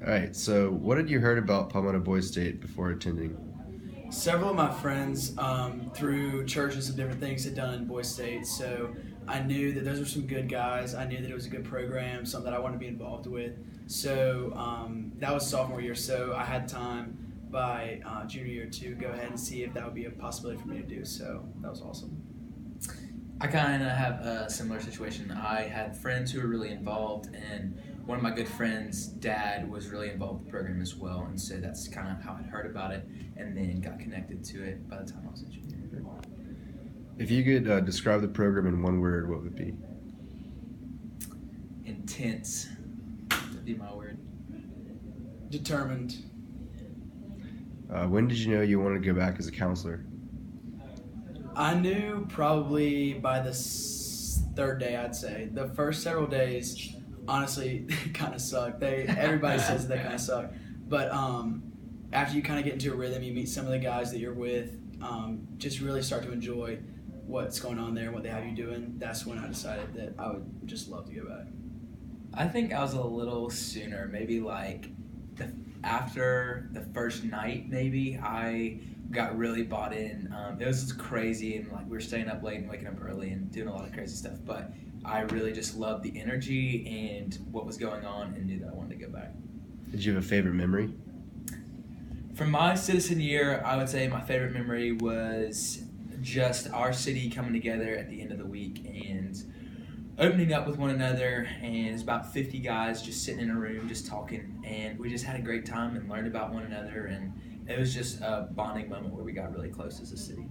All right, so what had you heard about Palmetto Boys State before attending? Several of my friends through churches and different things had done Boys State, so I knew that those were some good guys. I knew that it was a good program, something that I wanted to be involved with. So that was sophomore year, so I had time by junior year to go ahead and see if that would be a possibility for me to do. So that was awesome. I kind of have a similar situation. I had friends who were really involved, and one of my good friends' dad was really involved with the program as well, and so that's kind of how I heard about it, and then got connected to it by the time I was a junior. If you could describe the program in one word, what would it be? Intense would be my word. Determined. When did you know you wanted to go back as a counselor? I knew probably by the third day, I'd say. The first several days, honestly, kind of suck. Everybody says they kind of suck. But after you kind of get into a rhythm, you meet some of the guys that you're with, just really start to enjoy what's going on there and what they have you doing. That's when I decided that I would just love to go back. I think I was a little sooner, maybe after the first night, maybe I got really bought in. It was crazy, and we were staying up late and waking up early and doing a lot of crazy stuff. But I really just loved the energy and what was going on, and knew that I wanted to go back. Did you have a favorite memory? From my citizen year, I would say my favorite memory was just our city coming together at the end of the week and opening up with one another, and it's about 50 guys just sitting in a room just talking, and we just had a great time and learned about one another, and it was just a bonding moment where we got really close as a city.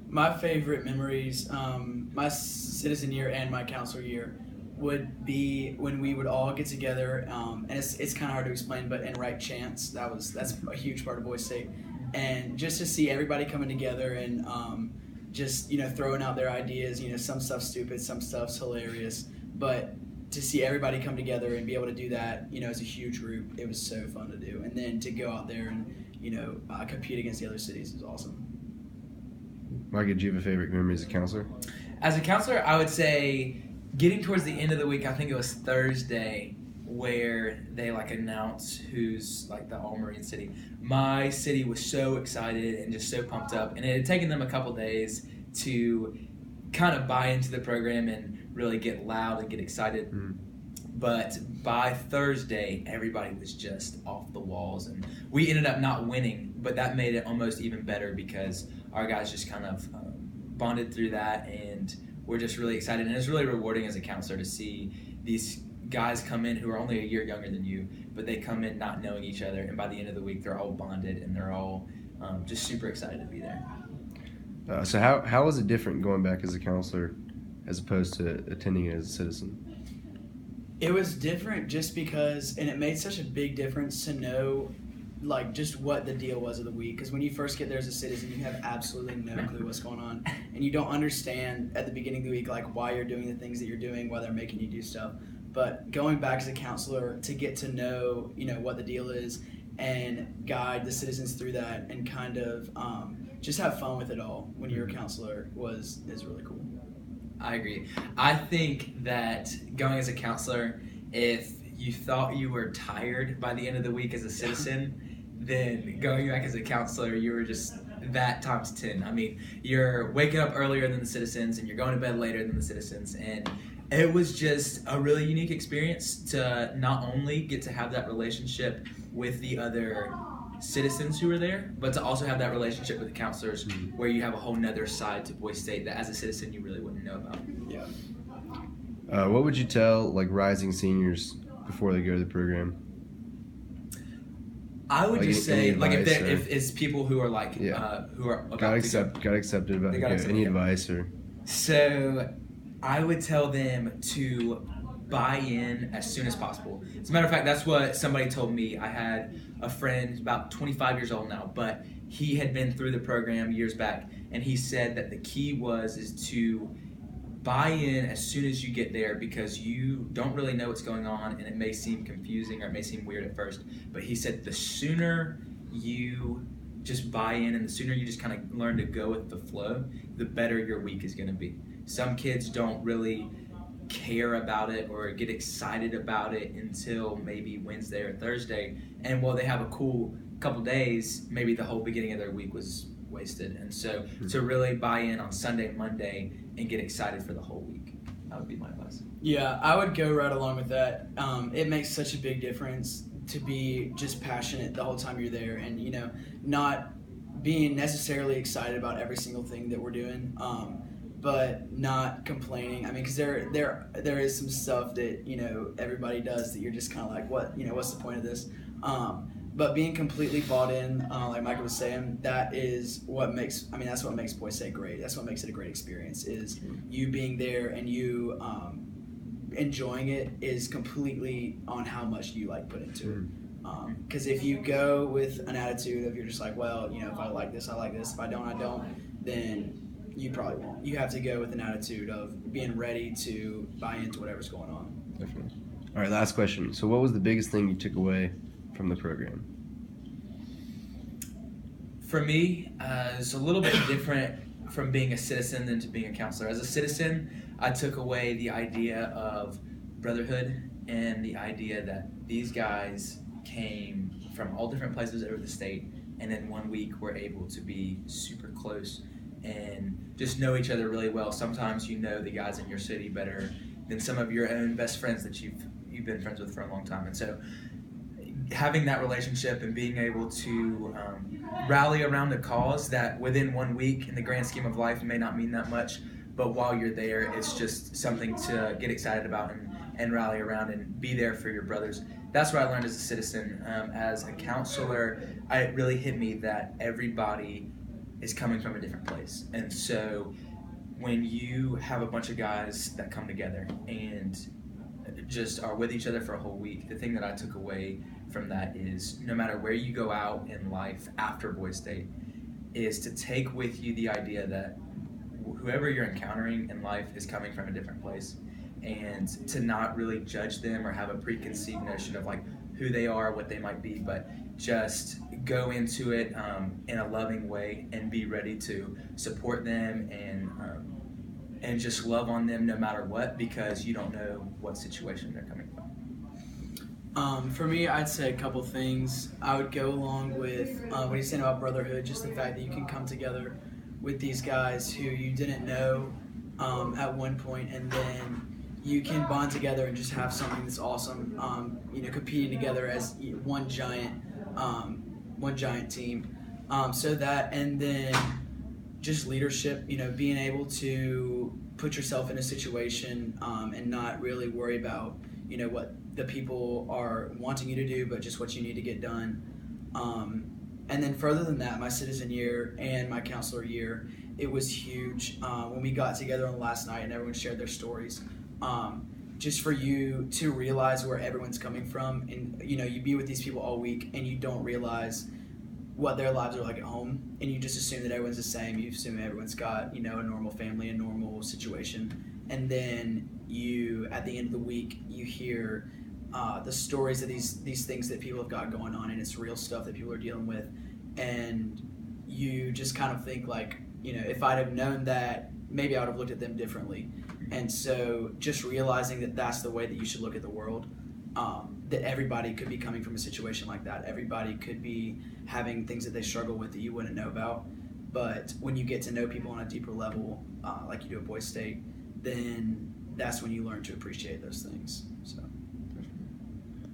My favorite memories, my citizen year and my counselor year, would be when we would all get together, and it's kind of hard to explain, but in right chance, that's a huge part of Boys State, and just to see everybody coming together and just throwing out their ideas. Some stuff's stupid, some stuff's hilarious, but to see everybody come together and be able to do that, as a huge group, it was so fun to do. And then to go out there and compete against the other cities is awesome. Micah, do you have a favorite memory as a counselor? As a counselor, I would say getting towards the end of the week, I think it was Thursday, where they announce who's the All-Marine city. My city was so excited and just so pumped up, and it had taken them a couple days to kind of buy into the program and really get loud and get excited. But by Thursday, everybody was just off the walls, and we ended up not winning, but that made it almost even better because our guys just kind of bonded through that, and we're just really excited. And it's really rewarding as a counselor to see these guys come in who are only a year younger than you, but they come in not knowing each other, and by the end of the week, they're all bonded, and they're all just super excited to be there. So how was it different going back as a counselor as opposed to attending it as a citizen? It was different just because, and it made such a big difference to know just what the deal was of the week. Because when you first get there as a citizen, you have absolutely no clue what's going on, and you don't understand at the beginning of the week why you're doing the things that you're doing, why they're making you do stuff. But going back as a counselor to get to know what the deal is and guide the citizens through that and kind of just have fun with it all when you're a counselor is really cool. I agree. I think that going as a counselor, if you thought you were tired by the end of the week as a citizen, then going back as a counselor, you were just that times 10. I mean, you're waking up earlier than the citizens and you're going to bed later than the citizens, and it was just a really unique experience to not only get to have that relationship with the other citizens who were there, but to also have that relationship with the counselors where you have a whole nother side to Boys State that as a citizen you really wouldn't know about. Yeah. What would you tell rising seniors before they go to the program? I would just say if it's people who are who are about got accepted about any advice or. So I would tell them to buy in as soon as possible. As a matter of fact, that's what somebody told me. I had a friend, about 25 years old now, but he had been through the program years back, and he said that the key is to buy in as soon as you get there, because you don't really know what's going on, and it may seem confusing or it may seem weird at first, but he said the sooner you just buy in and the sooner you just kind of learn to go with the flow, the better your week is going to be. Some kids don't really care about it or get excited about it until maybe Wednesday or Thursday. And while they have a cool couple days, maybe the whole beginning of their week was wasted. And so to really buy in on Sunday, Monday, and get excited for the whole week, that would be my advice. Yeah, I would go right along with that. It makes such a big difference to be just passionate the whole time you're there, and not being necessarily excited about every single thing that we're doing, but not complaining. I mean, because there is some stuff that everybody does that you're just kind of like, what what's the point of this? But being completely bought in, like Micah was saying, that's what makes Boys State great. That's what makes it a great experience, is you being there and you enjoying it is completely on how much you put into it. Because if you go with an attitude of you're just like, well, if I like this, I like this. If I don't, I don't. Then you probably won't. You have to go with an attitude of being ready to buy into whatever's going on. Definitely. All right, last question. So what was the biggest thing you took away from the program? For me, it's a little bit different from being a citizen than to being a counselor. As a citizen, I took away the idea of brotherhood and the idea that these guys came from all different places over the state, and in 1 week were able to be super close and just know each other really well. Sometimes you know the guys in your city better than some of your own best friends that you've been friends with for a long time. And so having that relationship and being able to rally around a cause that within 1 week in the grand scheme of life may not mean that much, but while you're there, it's just something to get excited about and rally around and be there for your brothers. That's what I learned as a citizen. As a counselor, it really hit me that everybody is coming from a different place. And so when you have a bunch of guys that come together and just are with each other for a whole week, the thing that I took away from that is no matter where you go out in life after Boys State, is to take with you the idea that whoever you're encountering in life is coming from a different place, and to not really judge them or have a preconceived notion of who they are, what they might be, but just go into it in a loving way and be ready to support them and just love on them no matter what, because you don't know what situation they're coming from. For me, I'd say a couple things. I would go along with what he's saying about brotherhood, just the fact that you can come together with these guys who you didn't know at one point, and then you can bond together and just have something that's awesome. Competing together as one giant team. So that, and then just leadership. Being able to put yourself in a situation and not really worry about what the people are wanting you to do, but just what you need to get done. And then further than that, my citizen year and my counselor year, it was huge when we got together on the last night and everyone shared their stories. Just for you to realize where everyone's coming from, and you be with these people all week and you don't realize what their lives are like at home, and you just assume that everyone's the same. You assume everyone's got a normal family, a normal situation, and then you at the end of the week you hear the stories of these things that people have got going on, and it's real stuff that people are dealing with, and you just kind of think if I'd have known that, maybe I would have looked at them differently. And so just realizing that that's the way that you should look at the world, that everybody could be coming from a situation like that. Everybody could be having things that they struggle with that you wouldn't know about. But when you get to know people on a deeper level, like you do at Boys State, then that's when you learn to appreciate those things. So.